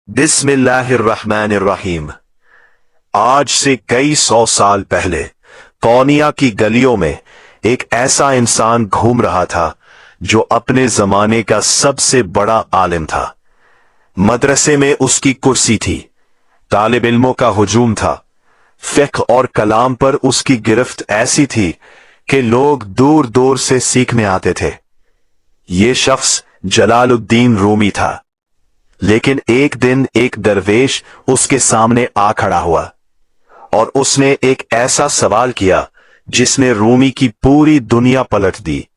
बिस्मिल्लाहिर्रहमानिर्रहीम। आज से कई सौ साल पहले कौनिया की गलियों में एक ऐसा इंसान घूम रहा था जो अपने जमाने का सबसे बड़ा आलिम था। मदरसे में उसकी कुर्सी थी, तालिब इल्मों का हुजूम था। फिक्र और कलाम पर उसकी गिरफ्त ऐसी थी कि लोग दूर दूर से सीखने आते थे। ये शख्स जलालुद्दीन रूमी था। लेकिन एक दिन एक दरवेश उसके सामने आ खड़ा हुआ और उसने एक ऐसा सवाल किया जिसने रूमी की पूरी दुनिया पलट दी।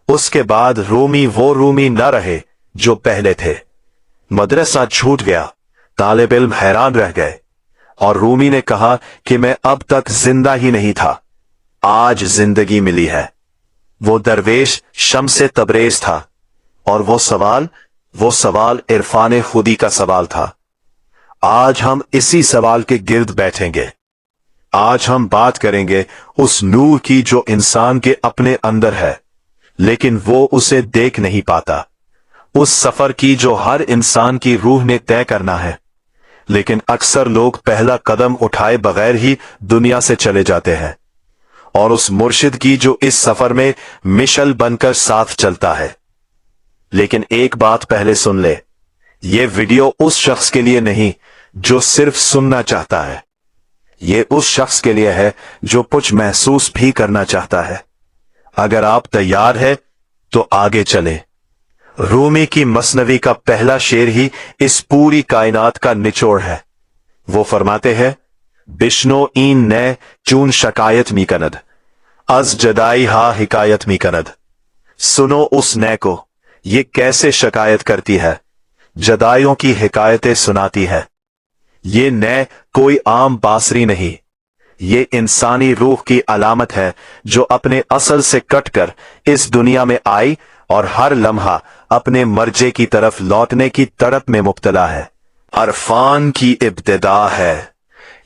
उसके बाद रूमी वो रूमी न रहे जो पहले थे। मदरसा छूट गया, तालिब इल्म हैरान रह गए और रूमी ने कहा कि मैं अब तक जिंदा ही नहीं था, आज जिंदगी मिली है। वो दरवेश शम्से तबरेज था और वो सवाल इरफान खुदी का सवाल था। आज हम इसी सवाल के गिर्द बैठेंगे। आज हम बात करेंगे उस नूर की जो इंसान के अपने अंदर है लेकिन वो उसे देख नहीं पाता। उस सफर की जो हर इंसान की रूह ने तय करना है लेकिन अक्सर लोग पहला कदम उठाए बगैर ही दुनिया से चले जाते हैं। और उस मुर्शिद की जो इस सफर में मिशल बनकर साथ चलता है। लेकिन एक बात पहले सुन ले, ये वीडियो उस शख्स के लिए नहीं जो सिर्फ सुनना चाहता है, ये उस शख्स के लिए है जो कुछ महसूस भी करना चाहता है। अगर आप तैयार है तो आगे चले। रूमी की मसनवी का पहला शेर ही इस पूरी कायनात का निचोड़ है। वो फरमाते हैं, बिश्नो इन ने चून शकायत मी कनद, अज जदाई हा हिकायत मी कनद। सुनो उस नए को, ये कैसे शिकायत करती है, जदाइयों की हिकायतें सुनाती है। ये नए कोई आम बासरी नहीं, ये इंसानी रूह की अलामत है जो अपने असल से कटकर इस दुनिया में आई और हर लम्हा अपने मर्जे की तरफ लौटने की तड़प में मुब्तला है। अरफान की इब्तिदा है,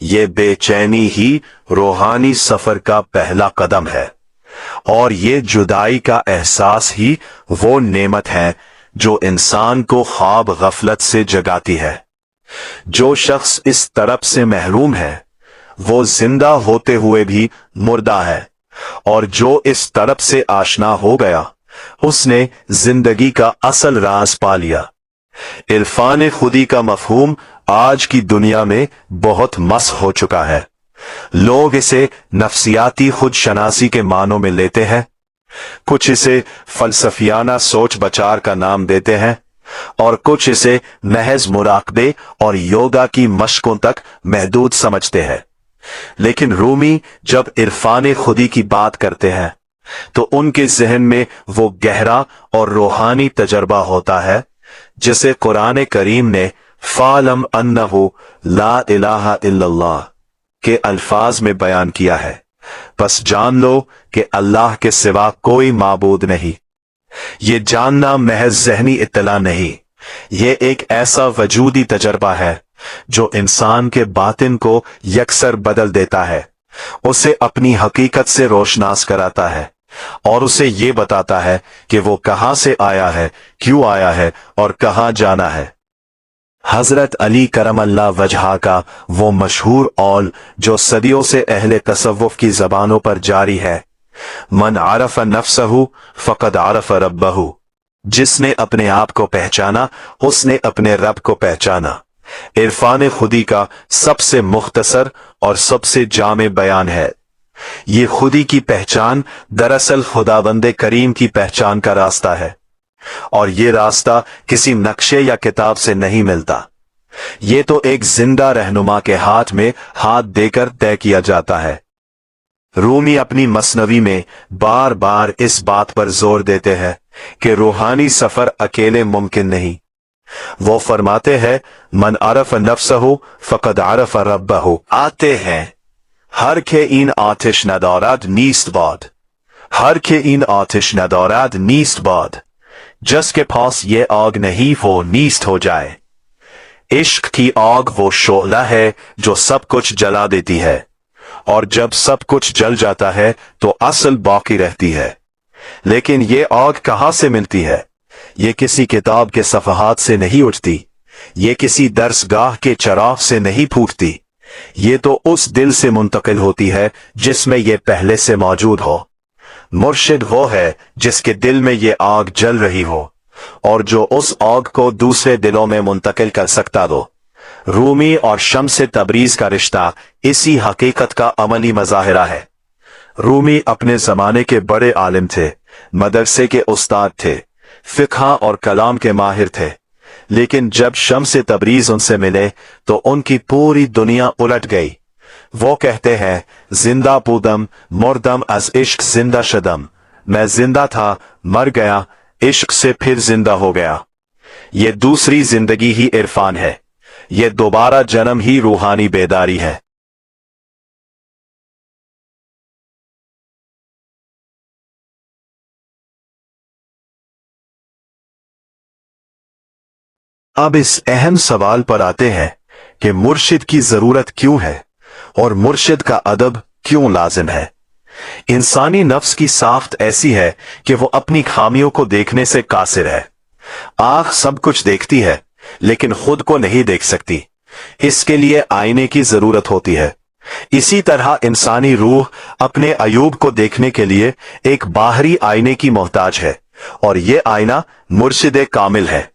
ये बेचैनी ही रूहानी सफर का पहला कदम है और ये जुदाई का एहसास ही वो नेमत है जो इंसान को ख्वाब गफलत से जगाती है। जो शख्स इस तरफ से महरूम है वो जिंदा होते हुए भी मुर्दा है और जो इस तरफ से आशना हो गया उसने जिंदगी का असल राज पा लिया। इरफान खुदी का मफहूम आज की दुनिया में बहुत मस हो चुका है। लोग इसे नफ्सियाती खुद शनासी के मानों में लेते हैं, कुछ इसे फलसफियाना सोच बचार का नाम देते हैं और कुछ इसे महज मुराकबे और योगा की मशकों तक महदूद समझते हैं। लेकिन रूमी जब इरफान खुदी की बात करते हैं तो उनके जहन में वो गहरा और रूहानी तजर्बा होता है जिसे कुरान करीम ने फालम अन्नहु ला इलाहा इल्लल्लाह के अल्फाज में बयान किया है। बस जान लो कि अल्लाह के सिवा कोई माबूद नहीं। ये जानना महज ज़हनी इत्तला नहीं, ये एक ऐसा वजूदी तजर्बा है जो इंसान के बातिन को यकसर बदल देता है, उसे अपनी हकीकत से रोशनास कराता है और उसे ये बताता है कि वो कहां से आया है, क्यों आया है और कहां जाना है। हजरत अली करमल्ला वजहा का वो मशहूर औल जो सदियों से अहले तसव्वुफ की जबानों पर जारी है, मन आरफ नफ्सहु फकद आरफ रब्बहु, जिसने अपने आप को पहचाना उसने अपने रब को पहचाना। इरफान खुदी का सबसे मुख्तसर और सबसे जामे बयान है। ये खुदी की पहचान दरअसल खुदाबंदे करीम की पहचान का रास्ता है और ये रास्ता किसी नक्शे या किताब से नहीं मिलता। ये तो एक जिंदा रहनुमा के हाथ में हाथ देकर तय किया जाता है। रूमी अपनी मसनवी में बार बार इस बात पर जोर देते हैं कि रूहानी सफर अकेले मुमकिन नहीं। वो फरमाते हैं, मन अरफ नफ्सहु फकद अरफ रब्बहु। आते हैं हर के इन आतिश नदारद नीस्त बाद, हर के इन आतिश नदारद नीस्त बाद, जिसके पास ये आग नहीं वो नीस्त हो जाए। इश्क की आग वो शोला है जो सब कुछ जला देती है और जब सब कुछ जल जाता है तो असल बाकी रहती है। लेकिन ये आग कहां से मिलती है? ये किसी किताब के सफहात से नहीं उठती, ये किसी दरसगाह के चराग से नहीं फूटती, ये तो उस दिल से मुंतकिल होती है जिसमें ये पहले से मौजूद हो। मुर्शिद वो है जिसके दिल में ये आग जल रही हो और जो उस आग को दूसरे दिलों में मुंतकिल कर सकता हो। रूमी और शम्स तबरीज का रिश्ता इसी हकीकत का अमली मज़ाहिरा है। रूमी अपने जमाने के बड़े आलिम थे, मदरसे के उस्ताद थे, फिक़्ह और कलाम के माहिर थे, लेकिन जब शम्स तबरीज उनसे मिले तो उनकी पूरी दुनिया उलट गई। वो कहते हैं, जिंदा पूदम मुर्दम अज इश्क जिंदा शदम, मैं जिंदा था मर गया, इश्क से फिर जिंदा हो गया। ये दूसरी जिंदगी ही इरफान है, ये दोबारा जन्म ही रूहानी बेदारी है। अब इस अहम सवाल पर आते हैं कि मुर्शिद की जरूरत क्यों है और मुर्शिद का अदब क्यों लाजिम है। इंसानी नफ्स की साख्त ऐसी है कि वो अपनी खामियों को देखने से कासिर है। आंख सब कुछ देखती है लेकिन खुद को नहीं देख सकती, इसके लिए आईने की जरूरत होती है। इसी तरह इंसानी रूह अपने अयूब को देखने के लिए एक बाहरी आईने की मोहताज है और ये आईना मुर्शिद कामिल है।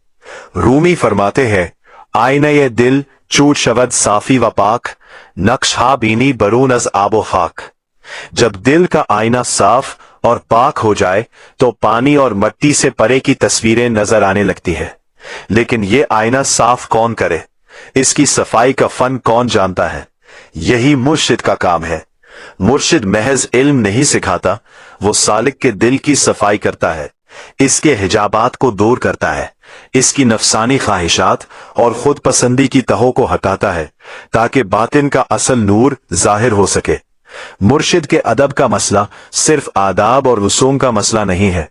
रूमी फरमाते हैं, आईना ये दिल चूट शवद साफी व पाक, नक्श हा बीनी बरून अज आबो खाक। जब दिल का आईना साफ और पाक हो जाए तो पानी और मट्टी से परे की तस्वीरें नजर आने लगती है। लेकिन ये आईना साफ कौन करे, इसकी सफाई का फन कौन जानता है? यही मुर्शिद का काम है। मुर्शिद महज इल्म नहीं सिखाता, वो सालिक के दिल की सफाई करता है, इसके हिजाबात को दूर करता है, इसकी नफसानी ख्वाहिशात और खुद पसंदी की तहों को हटाता है ताकि बातिन का असल नूर जाहिर हो सके। मुर्शिद के अदब का मसला सिर्फ आदाब और रसूम का मसला नहीं है।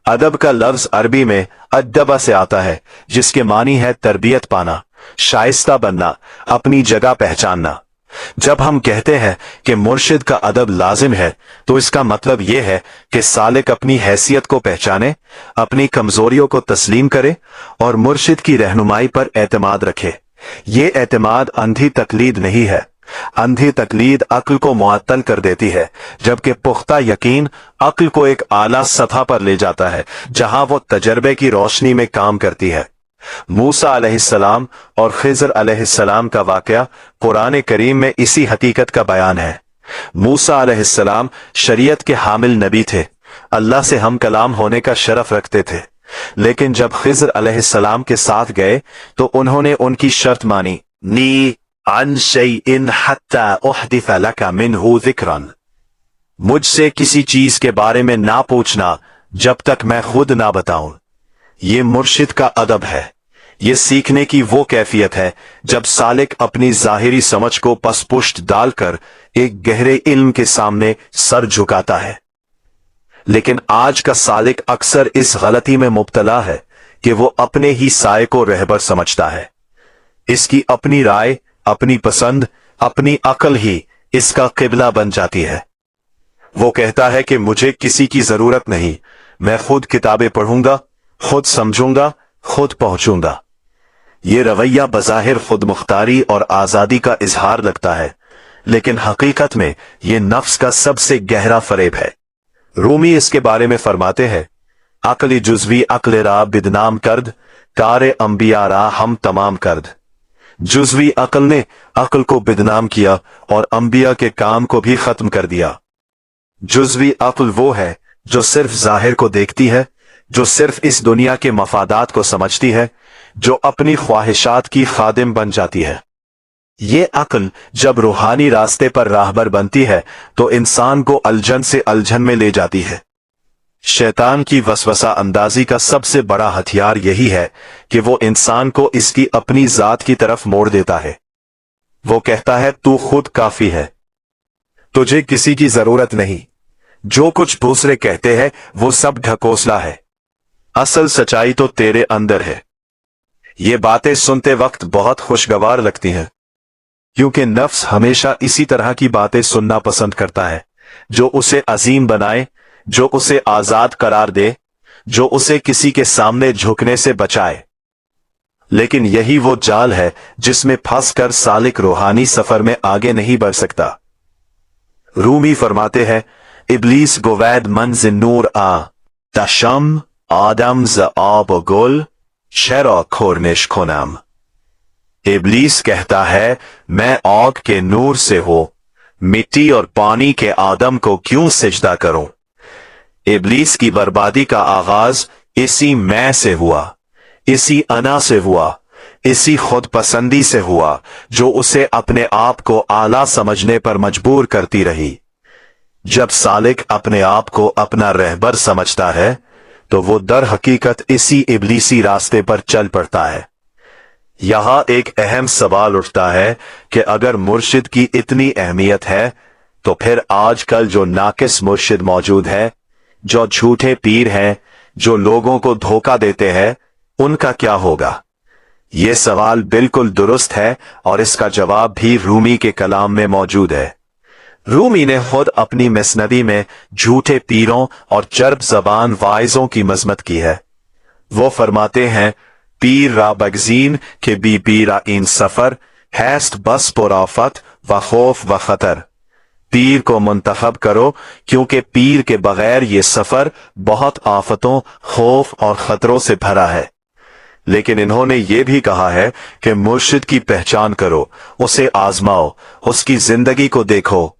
अदब का लफ्ज अरबी में अद्दबा से आता है, जिसके मानी है तरबियत पाना, शाइस्ता बनना, अपनी जगह पहचानना। जब हम कहते हैं कि मुर्शिद का अदब लाजिम है तो इसका मतलब यह है कि सालिक अपनी हैसियत को पहचाने, अपनी कमजोरियों को तस्लीम करे और मुर्शिद की रहनुमाई पर एतमाद रखे। ये एतमाद अंधी तकलीद नहीं है। अंधी तकलीद अक्ल को मुअत्तल कर देती है, जबकि पुख्ता यकीन अक्ल को एक आला सतह पर ले जाता है जहां वो तजर्बे की रोशनी में काम करती है। मूसा अलैहिस्सलाम और खिज़र अलैहिस्सलाम का वाकया कुरान करीम में इसी हकीकत का बयान है। मूसा अलैहिस्सलाम शरीयत के हामिल नबी थे, अल्लाह से हम कलाम होने का शरफ रखते थे, लेकिन जब खिज़र अलैहिस्सलाम के साथ गए तो उन्होंने उनकी शर्त मानी, नी अन शैइन हत्ता उहदिथ लका मिन्हु ज़िक्रन, मुझसे किसी चीज के बारे में ना पूछना जब तक मैं खुद ना बताऊं। ये मुर्शिद का अदब है। ये सीखने की वो कैफियत है जब सालिक अपनी जाहिरी समझ को पसपुष्ट डालकर एक गहरे इल्म के सामने सर झुकाता है। लेकिन आज का सालिक अक्सर इस गलती में मुब्तला है कि वो अपने ही साये को रहबर समझता है। इसकी अपनी राय, अपनी पसंद, अपनी अकल ही इसका किबला बन जाती है। वो कहता है कि मुझे किसी की जरूरत नहीं, मैं खुद किताबें पढ़ूंगा, खुद समझूंगा, खुद पहुंचूंगा। ये रवैया बज़ाहिर खुद मुख्तारी और आजादी का इजहार लगता है, लेकिन हकीकत में ये नफ्स का सबसे गहरा फरेब है। रूमी इसके बारे में फरमाते हैं, अक्ल जुज़वी अक्ल रा बिदनाम कर्द, कारे अंबिया रा हम तमाम कर्द। जुज़वी अक्ल ने अक्ल को बिदनाम किया और अंबिया के काम को भी खत्म कर दिया। जुज़वी अक्ल वो है जो सिर्फ जाहिर को देखती है, जो सिर्फ इस दुनिया के मफादात को समझती है, जो अपनी ख्वाहिशात की खादिम बन जाती है। ये अक्ल जब रूहानी रास्ते पर राहबर बनती है तो इंसान को अलझन से अलझन में ले जाती है। शैतान की वसवसा अंदाजी का सबसे बड़ा हथियार यही है कि वो इंसान को इसकी अपनी जात की तरफ मोड़ देता है। वो कहता है, तू खुद काफी है, तुझे किसी की जरूरत नहीं, जो कुछ दूसरे कहते हैं वो सब ढकोसला है, असल सच्चाई तो तेरे अंदर है। ये बातें सुनते वक्त बहुत खुशगवार लगती हैं, क्योंकि नफ्स हमेशा इसी तरह की बातें सुनना पसंद करता है, जो उसे अजीम बनाए, जो उसे आजाद करार दे, जो उसे किसी के सामने झुकने से बचाए। लेकिन यही वो जाल है जिसमें फंसकर सालिक रूहानी सफर में आगे नहीं बढ़ सकता। रूमी फरमाते हैं, इब्लीस गोवैद मंज़ नूर आ तशम आदम ज आब गुल शरा खोरनिश खोनाम। इब्लीस कहता है, मैं आग के नूर से हो, मिट्टी और पानी के आदम को क्यों सिजदा करूं। इब्लीस की बर्बादी का आगाज इसी मैं से हुआ, इसी अना से हुआ, इसी खुद पसंदी से हुआ जो उसे अपने आप को आला समझने पर मजबूर करती रही। जब सालिक अपने आप को अपना रहबर समझता है तो वो दर हकीकत इसी इब्लीसी रास्ते पर चल पड़ता है। यहां एक अहम सवाल उठता है कि अगर मुर्शिद की इतनी अहमियत है तो फिर आजकल जो नाकिस मुर्शिद मौजूद है, जो झूठे पीर हैं, जो लोगों को धोखा देते हैं, उनका क्या होगा। ये सवाल बिल्कुल दुरुस्त है और इसका जवाब भी रूमी के कलाम में मौजूद है। रूमी ने खुद अपनी मसनदी में झूठे पीरों और चर्ब जबान वाइजों की मजम्मत की है। वो फरमाते हैं, पीर रा बगजीन के बी पीरा इन सफर हैस्ट बस पुराफत व खौफ व खतर। पीर को मुंतखब करो क्योंकि पीर के बगैर ये सफर बहुत आफतों, खौफ और खतरों से भरा है। लेकिन इन्होंने ये भी कहा है कि मुर्शिद की पहचान करो, उसे आजमाओ, उसकी जिंदगी को देखो।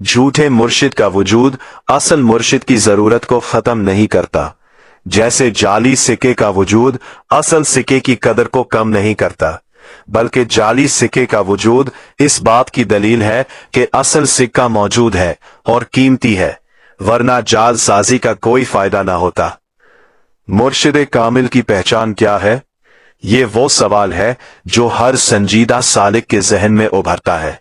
झूठे मुर्शिद का वजूद असल मुर्शिद की जरूरत को खत्म नहीं करता, जैसे जाली सिक्के का वजूद असल सिक्के की कदर को कम नहीं करता, बल्कि जाली सिक्के का वजूद इस बात की दलील है कि असल सिक्का मौजूद है और कीमती है, वरना जाल साजी का कोई फायदा ना होता। मुर्शिद कामिल की पहचान क्या है? ये वो सवाल है जो हर संजीदा सालिक के जहन में उभरता है।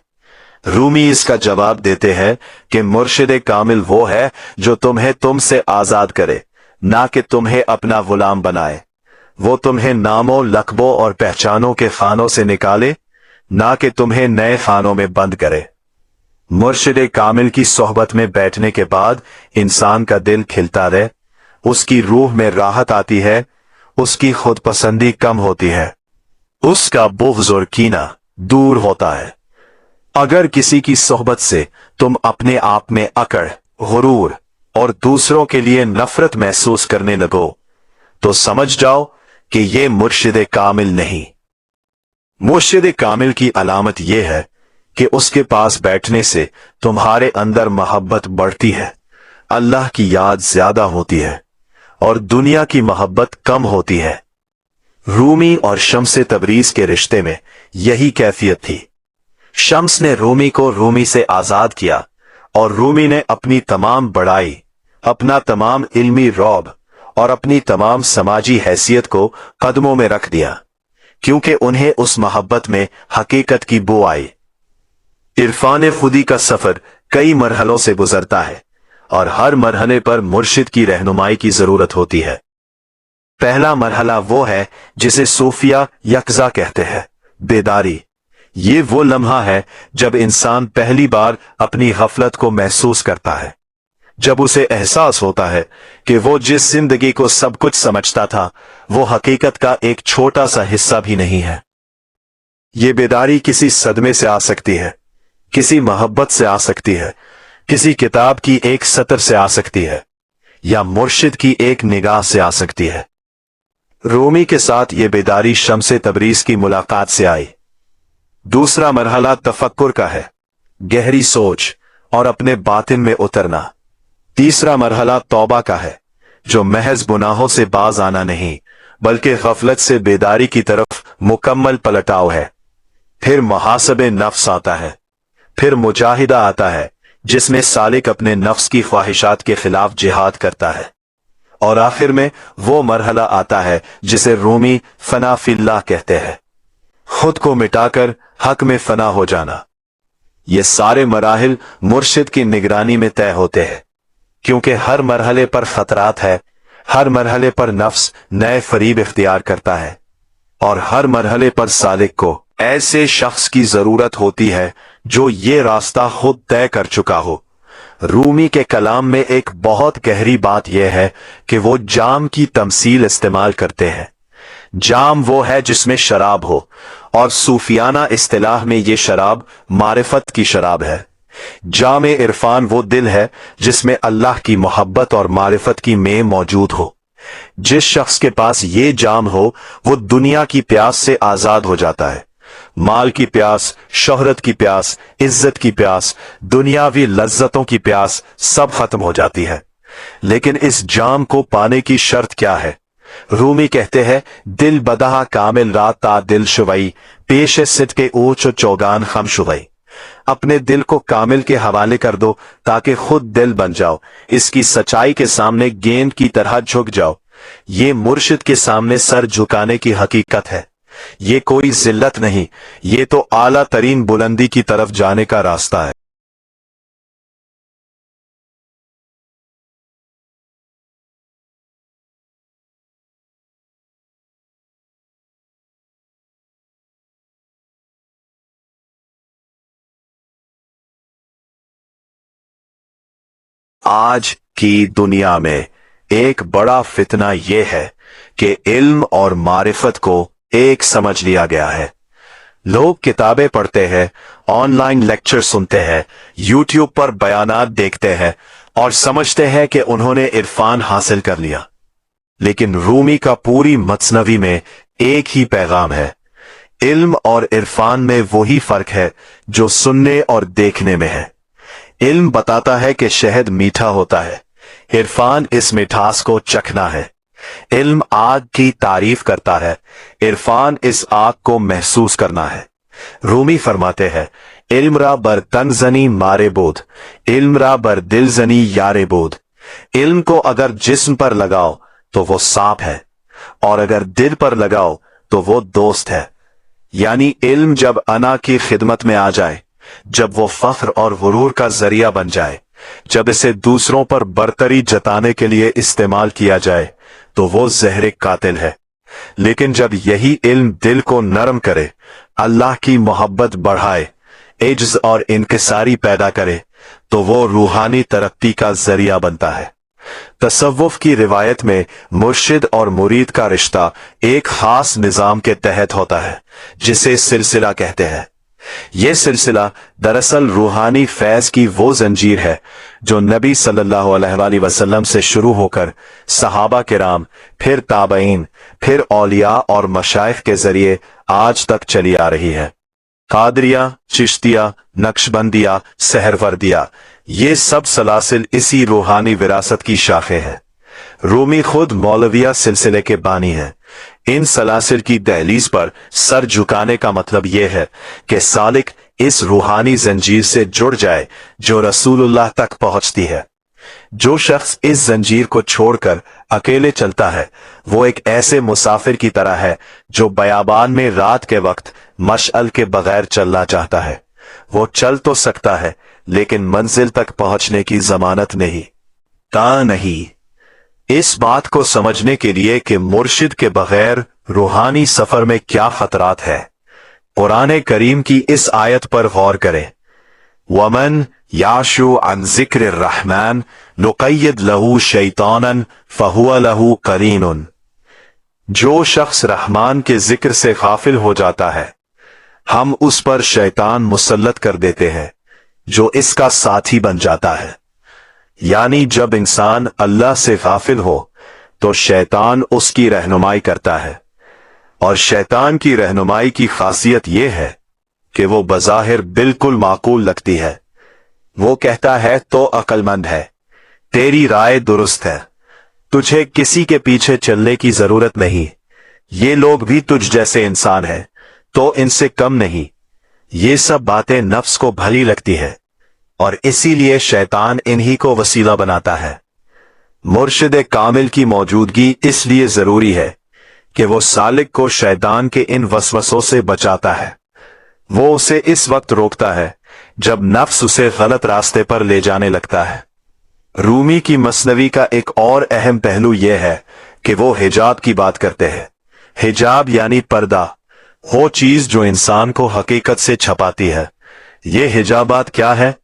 रूमी इसका जवाब देते हैं कि मुर्शिद कामिल वो है जो तुम्हें तुमसे आजाद करे, ना कि तुम्हें अपना गुलाम बनाए। वो तुम्हें नामों, लकबों और पहचानों के खानों से निकाले, ना कि तुम्हें नए खानों में बंद करे। मुर्शिद कामिल की सोहबत में बैठने के बाद इंसान का दिल खिलता रहे, उसकी रूह में राहत आती है, उसकी खुद पसंदी कम होती है, उसका बुग़्ज़ और कीना दूर होता है। अगर किसी की सोहबत से तुम अपने आप में अकड़, गुरूर और दूसरों के लिए नफरत महसूस करने लगो तो समझ जाओ कि ये मुर्शिद कामिल नहीं। मुर्शिद कामिल की अलामत यह है कि उसके पास बैठने से तुम्हारे अंदर मोहब्बत बढ़ती है, अल्लाह की याद ज्यादा होती है और दुनिया की मोहब्बत कम होती है। रूमी और शम्स तबरीज के रिश्ते में यही कैफियत थी। शम्स ने रूमी को रूमी से आजाद किया और रूमी ने अपनी तमाम बड़ाई, अपना तमाम इल्मी रौब और अपनी तमाम समाजी हैसियत को कदमों में रख दिया, क्योंकि उन्हें उस मोहब्बत में हकीकत की बू आई। इरफान खुदी का सफर कई मरहलों से गुजरता है और हर मरहले पर मुर्शिद की रहनुमाई की जरूरत होती है। पहला मरहला वो है जिसे सूफिया यकजा कहते हैं, बेदारी। ये वो लम्हा है जब इंसान पहली बार अपनी गफलत को महसूस करता है, जब उसे एहसास होता है कि वो जिस जिंदगी को सब कुछ समझता था वो हकीकत का एक छोटा सा हिस्सा भी नहीं है। ये बेदारी किसी सदमे से आ सकती है, किसी मोहब्बत से आ सकती है, किसी किताब की एक सतर से आ सकती है, या मुर्शिद की एक निगाह से आ सकती है। रूमी के साथ ये बेदारी शम्स तबरीज की मुलाकात से आई। दूसरा मरहला तफक्कुर का है, गहरी सोच और अपने बातिन में उतरना। तीसरा मरहला तौबा का है, जो महज गुनाहों से बाज आना नहीं बल्कि गफलत से बेदारी की तरफ मुकम्मल पलटाव है। फिर मुहासबे नफ्स आता है, फिर मुजाहिदा आता है जिसमें सालिक अपने नफ्स की ख्वाहिशात के खिलाफ जिहाद करता है, और आखिर में वो मरहला आता है जिसे रूमी फना फिल्लाह कहते हैं, खुद को मिटाकर हक में फना हो जाना। ये सारे मराहिल मुर्शिद की निगरानी में तय होते हैं, क्योंकि हर मरहले पर खतरात है, हर मरहले पर नफ्स नए फरीब इख्तियार करता है, और हर मरहले पर सालिक को ऐसे शख्स की जरूरत होती है जो ये रास्ता खुद तय कर चुका हो। रूमी के कलाम में एक बहुत गहरी बात यह है कि वो जाम की तमसील इस्तेमाल करते हैं। जाम वो है जिसमें शराब हो, और सूफियाना इस्तिलाह में ये शराब मारिफत की शराब है। जाम इरफान वो दिल है जिसमें अल्लाह की मोहब्बत और मारिफत की में मौजूद हो। जिस शख्स के पास ये जाम हो वो दुनिया की प्यास से आजाद हो जाता है। माल की प्यास, शोहरत की प्यास, इज्जत की प्यास, दुनियावी लज्जतों की प्यास सब खत्म हो जाती है। लेकिन इस जाम को पाने की शर्त क्या है? रूमी कहते हैं, दिल बदहा कामिल रात ता दिल शुवई, पेश सिट के ऊंच चौगान खम शुवई। अपने दिल को कामिल के हवाले कर दो ताकि खुद दिल बन जाओ, इसकी सच्चाई के सामने गेंद की तरह झुक जाओ। ये मुर्शिद के सामने सर झुकाने की हकीकत है। ये कोई जिल्लत नहीं, ये तो आला तरीन बुलंदी की तरफ जाने का रास्ता है। आज की दुनिया में एक बड़ा फितना यह है कि इल्म और मारिफत को एक समझ लिया गया है। लोग किताबें पढ़ते हैं, ऑनलाइन लेक्चर सुनते हैं, यूट्यूब पर बयानात देखते हैं और समझते हैं कि उन्होंने इरफान हासिल कर लिया। लेकिन रूमी का पूरी मसनवी में एक ही पैगाम है। इल्म और इरफान में वही फर्क है जो सुनने और देखने में है। इल्म बताता है कि शहद मीठा होता है, इरफान इस मिठास को चखना है। इल्म आग की तारीफ करता है, इरफान इस आग को महसूस करना है। रूमी फरमाते हैं, इल्म रा बर तन जनी मारे बोध, इल्म रा बर दिल जनी यारे बोध। इल्म को अगर जिस्म पर लगाओ तो वो सांप है, और अगर दिल पर लगाओ तो वो दोस्त है। यानी इल्म जब अना की खिदमत में आ जाए, जब वो फख्र और गुरूर का जरिया बन जाए, जब इसे दूसरों पर बरतरी जताने के लिए इस्तेमाल किया जाए, तो वो जहर कातिल है। लेकिन जब यही इल्म दिल को नरम करे, अल्लाह की मोहब्बत बढ़ाए, इज्ज और इनकिसारी पैदा करे, तो वो रूहानी तरक्की का जरिया बनता है। तसव्वुफ की रिवायत में मुर्शिद और मुरीद का रिश्ता एक खास निजाम के तहत होता है, जिसे सिलसिला कहते हैं। यह सिलसिला दरअसल रूहानी फैज की वो जंजीर है जो नबी सल्लल्लाहु अलैहि वसल्लम से शुरू होकर सहाबा किराम, फिर ताबईन, फिर औलिया और मशाइख के जरिए आज तक चली आ रही है। कादरिया, चिश्तिया, नक्शबंदिया, सहरवर्दिया, ये सब सलासिल इसी रूहानी विरासत की शाखें हैं। रूमी खुद मौलविया सिलसिले के बानी हैं। इन सलासिल की दहलीज पर सर झुकाने का मतलब यह है कि सालिक इस रूहानी जंजीर से जुड़ जाए जो रसूलुल्लाह तक पहुंचती है। जो शख्स इस जंजीर को छोड़कर अकेले चलता है, वो एक ऐसे मुसाफिर की तरह है जो बयाबान में रात के वक्त मशअल के बगैर चलना चाहता है। वो चल तो सकता है, लेकिन मंजिल तक पहुंचने की जमानत नहीं। नहीं। इस बात को समझने के लिए कि मुर्शिद के बगैर रूहानी सफर में क्या खतरात है, कुरान करीम की इस आयत पर गौर करें। वमन याशु अन जिक्र रहमान नुक़य्यिद लहू शैतानन फहुवा लहू करीनुन। जो शख्स रहमान के जिक्र से गाफिल हो जाता है, हम उस पर शैतान मुसल्लत कर देते हैं जो इसका साथी बन जाता है। यानी जब इंसान अल्लाह से गाफिल हो तो शैतान उसकी रहनुमाई करता है, और शैतान की रहनुमाई की खासियत यह है कि वो बज़ाहिर बिल्कुल माकूल लगती है। वो कहता है तो अक्लमंद है, तेरी राय दुरुस्त है, तुझे किसी के पीछे चलने की जरूरत नहीं, ये लोग भी तुझ जैसे इंसान हैं तो इनसे कम नहीं। ये सब बातें नफ्स को भली लगती है और इसीलिए शैतान इन्हीं को वसीला बनाता है। मुर्शिद कामिल की मौजूदगी इसलिए जरूरी है कि वो सालिक को शैतान के इन वसवसों से बचाता है। वो उसे इस वक्त रोकता है जब नफ्स उसे गलत रास्ते पर ले जाने लगता है। रूमी की मसनवी का एक और अहम पहलू यह है कि वो हिजाब की बात करते हैं। हिजाब यानी पर्दा, वो चीज जो इंसान को हकीकत से छपाती है। ये हिजाबात क्या है?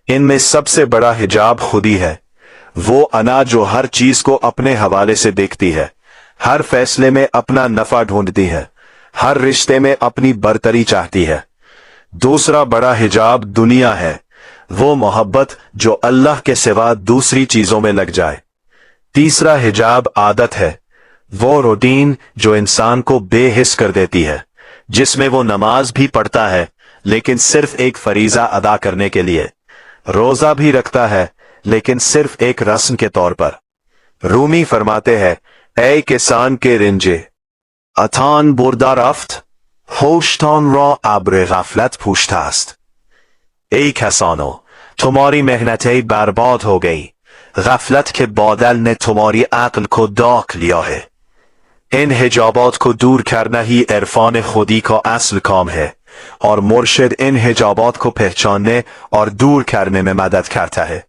इनमें सबसे बड़ा हिजाब खुद ही है। वो अना जो हर चीज को अपने हवाले से देखती है, हर फैसले में अपना नफा ढूंढती है, हर रिश्ते में अपनी बरतरी चाहती है। दूसरा बड़ा हिजाब दुनिया है, वो मोहब्बत जो अल्लाह के सिवा दूसरी चीजों में लग जाए। तीसरा हिजाब आदत है, वो रूटीन जो इंसान को बेहिस कर देती है, जिसमें वो नमाज भी पढ़ता है लेकिन सिर्फ एक फरीजा अदा करने के लिए, रोजा भी रखता है लेकिन सिर्फ एक रस्म के तौर पर। रूमी फरमाते हैं, ऐ किसान के रिंजे अथान बुरदा रफ्त होशतान रा आब्र गफलत पूछतास्त। ऐ किसानो, तुम्हारी मेहनतें बर्बाद हो गई, गफलत के बादल ने तुम्हारी अक्ल को ढक लिया है। इन हिजाबात को दूर करना ही इरफान खुदी का असल काम है, और मुर्शिद इन हिजाबात को पहचानने और दूर करने में मदद करता है।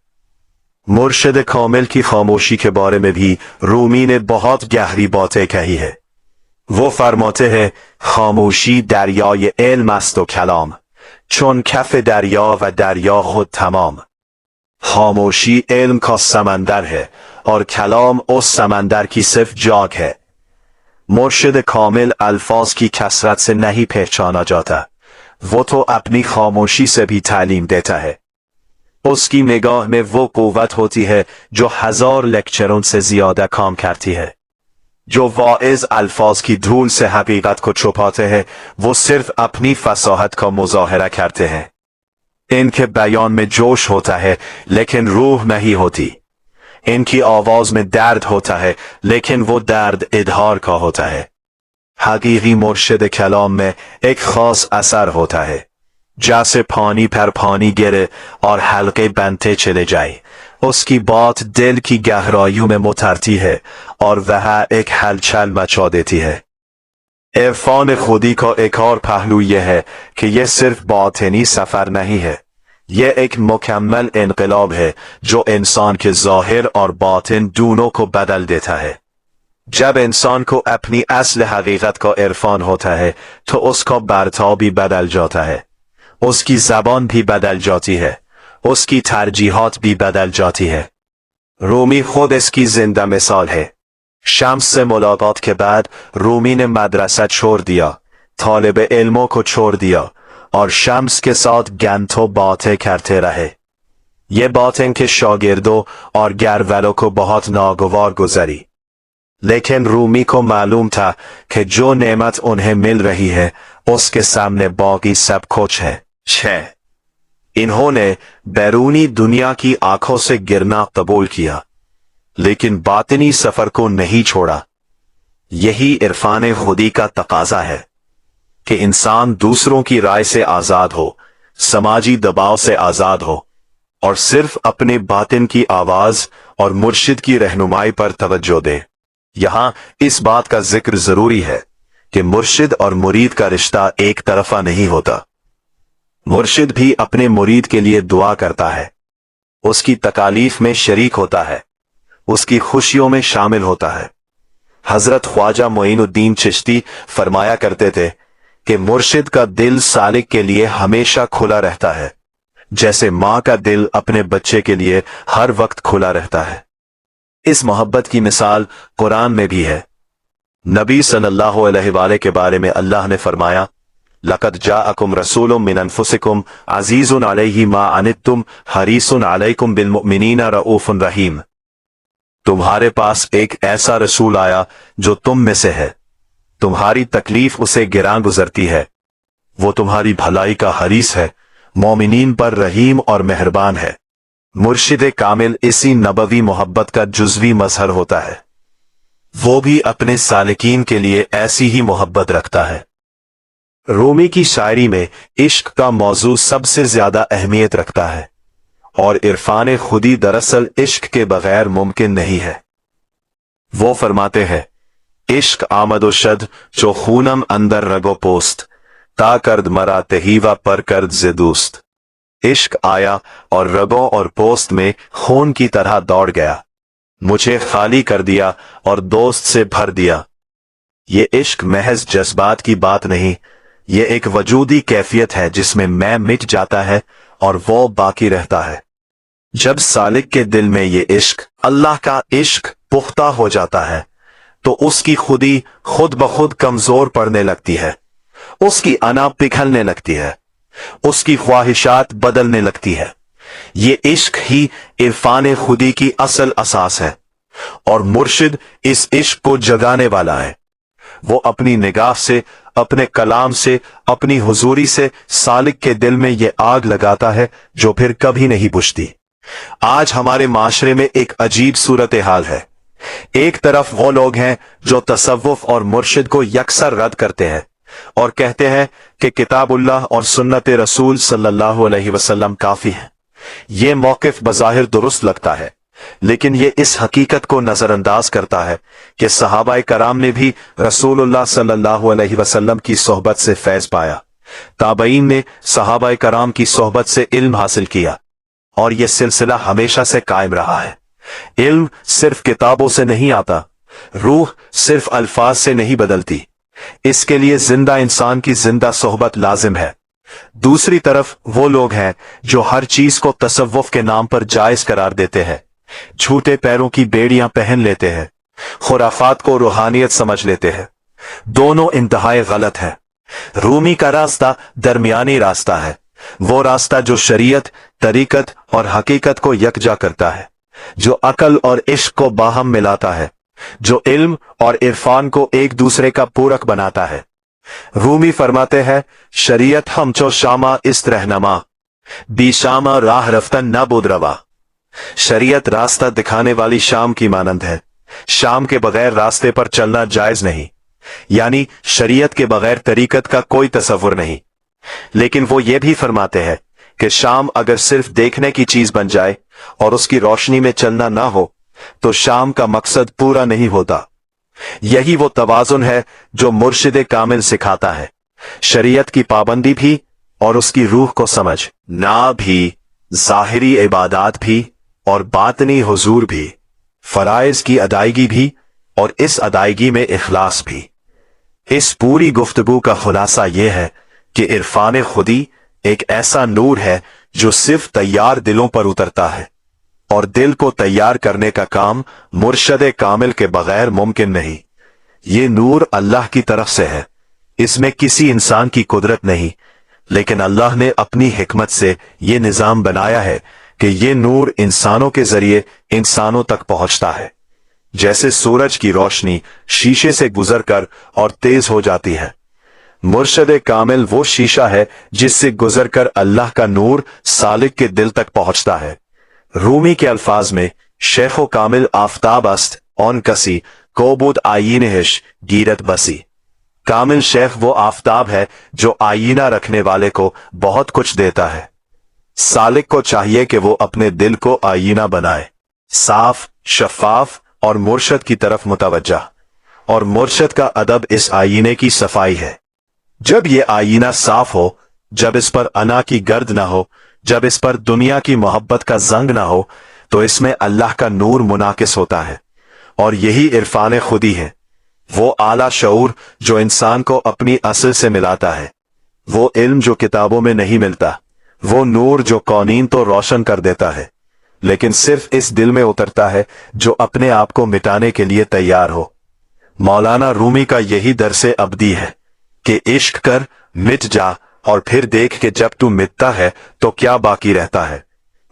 मुर्शिद कामिल की खामोशी के बारे में भी रूमी ने बहुत गहरी बातें कही है। वो फरमाते हैं, खामोशी दरियाए इल्म است و कलाम, चुन कफ दरिया व दरिया खुद तमाम। खामोशी इल्म का समंदर है और कलाम उस समंदर की सिर्फ जाग है। मुर्शिद कामिल अल्फाज की कसरत से नहीं पहचाना जाता, वो तो अपनी खामोशी से भी तालीम देता है। उसकी निगाह में वो कुव्वत होती है जो 1000 लेक्चरों से ज्यादा काम करती है। जो वाइज अल्फाज की धूल से हकीकत को छुपाते हैं, वो सिर्फ अपनी फसाहत का मुजाहरा करते हैं। इनके बयान में जोश होता है लेकिन रूह नहीं होती। इनकी आवाज में दर्द होता है लेकिन वो दर्द इजहार का होता है। हकीकी मुर्शिद कलाम में एक खास असर होता है, जैसे पानी पर पानी गिरे और हल्के बनते चले जाए। उसकी बात दिल की गहराइयों में उतरती है और वह एक हलचल मचा देती है। इरफान खुदी का एक और पहलू यह है कि यह सिर्फ बातिनी सफर नहीं है, यह एक मुकम्मल इनकलाब है जो इंसान के ज़ाहिर और बातिन दोनों को बदल देता है। जब इंसान को अपनी असल हकीकत का इरफान होता है तो उसका बर्ताव भी बदल जाता है, उसकी ज़बान भी बदल जाती है, उसकी तरजीहात भी बदल जाती है। रूमी खुद इसकी जिंदा मिसाल है। शम्स से मुलाकात के बाद रूमी ने मदरसा छोड़ दिया, तालिब इल्मों को छोड़ दिया और शम्स के साथ घंटों बातें करते रहे। ये बातें के शागिर्दों और घर वालों को बहुत नागवार गुजरी, लेकिन रूमी को मालूम था कि जो नेमत उन्हें मिल रही है उसके सामने बाकी सब कुछ है। 6 इन्होंने बैरूनी दुनिया की आंखों से गिरना कबूल किया, लेकिन बातिनी सफर को नहीं छोड़ा। यही इरफान खुदी का तकाजा है कि इंसान दूसरों की राय से आजाद हो, समाजी दबाव से आजाद हो और सिर्फ अपने बातिन की आवाज और मुर्शिद की रहनुमाई पर तवज्जो दे। यहां इस बात का जिक्र जरूरी है कि मुर्शिद और मुरीद का रिश्ता एक तरफा नहीं होता। मुर्शिद भी अपने मुरीद के लिए दुआ करता है, उसकी तकालीफ में शरीक होता है, उसकी खुशियों में शामिल होता है। हजरत ख्वाजा मोइनुद्दीन चिश्ती फरमाया करते थे कि मुर्शिद का दिल सालिक के लिए हमेशा खुला रहता है, जैसे माँ का दिल अपने बच्चे के लिए हर वक्त खुला रहता है। इस मोहब्बत की मिसाल कुरान में भी है। नबी सल्लल्लाहु अलैहि वसल्लम के बारे में अल्लाह ने फरमाया, लक़द जाअकुम रसूलुम मिन अनफुसिकुम अज़ीज़ुन अलैहि मा अनित्तुम हरीसुन अलैकुम बिल मुमिनीना रऊफ़ुन रहीम। तुम्हारे पास एक ऐसा रसूल आया जो तुम में से है, तुम्हारी तकलीफ उसे गिरां गुजरती है, वो तुम्हारी भलाई का हरीस है, मोमिनीन पर रहीम और मेहरबान है। मुर्शिद कामिल इसी नबवी मोहब्बत का जुज़वी मजहर होता है। वो भी अपने सालिकीन के लिए ऐसी ही मोहब्बत रखता है। रूमी की शायरी में इश्क का मौजू सबसे ज्यादा अहमियत रखता है और इरफान खुदी दरअसल इश्क के बगैर मुमकिन नहीं है। वो फरमाते हैं, इश्क आमद शद जो खूनम अंदर रगो पोस्त, ता कर्द मरा तहीवा पर कर्द से दोस्त। इश्क आया और रगों और पोस्त में खून की तरह दौड़ गया, मुझे खाली कर दिया और दोस्त से भर दिया। ये इश्क महज जज्बात की बात नहीं, ये एक वजूदी कैफियत है जिसमें मैं मिट जाता है और वो बाकी रहता है। जब सालिक के दिल में ये इश्क, अल्लाह का इश्क पुख्ता हो जाता है, तो उसकी खुदी खुद ब खुद कमजोर पड़ने लगती है, उसकी अना पिघलने लगती है, उसकी ख्वाहिशात बदलने लगती है। ये इश्क ही इरफान खुदी की असल असास है और मुर्शिद इस इश्क को जगाने वाला है। वो अपनी निगाह से, अपने कलाम से, अपनी हुजूरी से सालिक के दिल में ये आग लगाता है जो फिर कभी नहीं बुझती। आज हमारे माशरे में एक अजीब सूरत हाल है। एक तरफ वो लोग हैं जो तसव्वुफ और मुर्शिद को यकसर रद्द करते हैं और कहते हैं कि किताबुल्लाह और सुन्नत रसूल सल्लल्लाहु अलैहि वसल्लम काफी है। ये मौकिफ बज़ाहिर दुरुस्त लगता है, लेकिन ये इस हकीकत को नजरअंदाज करता है कि सहाबाए कराम ने भी रसूलुल्लाह सल्लल्लाहु अलैहि वसल्लम की सोहबत से फैज पाया, ताबईन ने सहाबाए कराम की सोहबत से इल्म हासिल किया और यह सिलसिला हमेशा से कायम रहा है। इल्म सिर्फ किताबों से नहीं आता, रूह सिर्फ अल्फाज से नहीं बदलती, इसके लिए जिंदा इंसान की जिंदा सोहबत लाजिम है। दूसरी तरफ वो लोग हैं जो हर चीज को तसव्वुफ के नाम पर जायज करार देते हैं, झूठे पैरों की बेड़ियां पहन लेते हैं, खुराफात को रूहानियत समझ लेते हैं। दोनों इंतहाई गलत है। रूमी का रास्ता दरमियानी रास्ता है, वो रास्ता जो शरीयत, तरीकत और हकीकत को यकजा करता है, जो अकल और इश्क को बाहम मिलाता है, जो इल्म और इरफान को एक दूसरे का पूरक बनाता है। रूमी फरमाते हैं, शरीयत हमचो शामा इस रहनमा, बी शामा राह रफ्तन न बुदरवा। शरीयत रास्ता दिखाने वाली शाम की मानंद है, शाम के बगैर रास्ते पर चलना जायज नहीं, यानी शरीयत के बगैर तरीकत का कोई तसव्वुर नहीं। लेकिन वो ये भी फरमाते हैं कि शाम अगर सिर्फ देखने की चीज बन जाए और उसकी रोशनी में चलना ना हो तो शाम का मकसद पूरा नहीं होता। यही वो तवाजुन है जो मुर्शिद कामिल सिखाता है, शरीयत की पाबंदी भी और उसकी रूह को समझ ना भी, जाहिरी इबादात भी और बातनी हुजूर भी, फराइज की अदायगी भी और इस अदायगी में इखलास भी। इस पूरी गुफ्तगू का खुलासा यह है कि इरफान खुदी एक ऐसा नूर है जो सिर्फ तैयार दिलों पर उतरता है और दिल को तैयार करने का काम मुर्शद कामिल के बगैर मुमकिन नहीं। ये नूर अल्लाह की तरफ से है, इसमें किसी इंसान की कुदरत नहीं, लेकिन अल्लाह ने अपनी हिकमत से ये निजाम बनाया है कि ये नूर इंसानों के जरिए इंसानों तक पहुंचता है। जैसे सूरज की रोशनी शीशे से गुजरकर और तेज हो जाती है, मुर्शद कामिल वो शीशा है जिससे गुजरकर अल्लाह का नूर सालिक के दिल तक पहुंचता है। रूमी के अल्फाज में शेखो कामिल आफताब अस्त औन कसी कोबुद आयीनहिश गिरत बसी। कामिल शेख वो आफताब है जो आईना रखने वाले को बहुत कुछ देता है। सालिक को चाहिए कि वो अपने दिल को आईना बनाए, साफ, शफाफ और मुर्शद की तरफ मुतवज्जा। और मुर्शद का अदब इस आईने की सफाई है। जब ये आईना साफ हो, जब इस पर अना की गर्द ना हो, जब इस पर दुनिया की मोहब्बत का जंग ना हो, तो इसमें अल्लाह का नूर मुनाकिस होता है। और यही इरफान खुदी है, वो आला शऊर जो इंसान को अपनी असल से मिलाता है, वो इल्म जो किताबों में नहीं मिलता, वो नूर जो कौनीन तो रोशन कर देता है, लेकिन सिर्फ इस दिल में उतरता है जो अपने आप को मिटाने के लिए तैयार हो। मौलाना रूमी का यही दरसे अब्दी है कि इश्क कर, मिट जा और फिर देख के जब तू मिटता है तो क्या बाकी रहता है।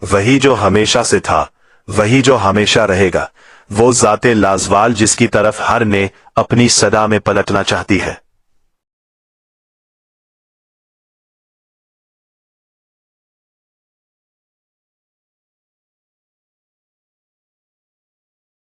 वही जो हमेशा से था, वही जो हमेशा रहेगा, वो जाते लाजवाल जिसकी तरफ हर ने अपनी सदा में पलटना चाहती है।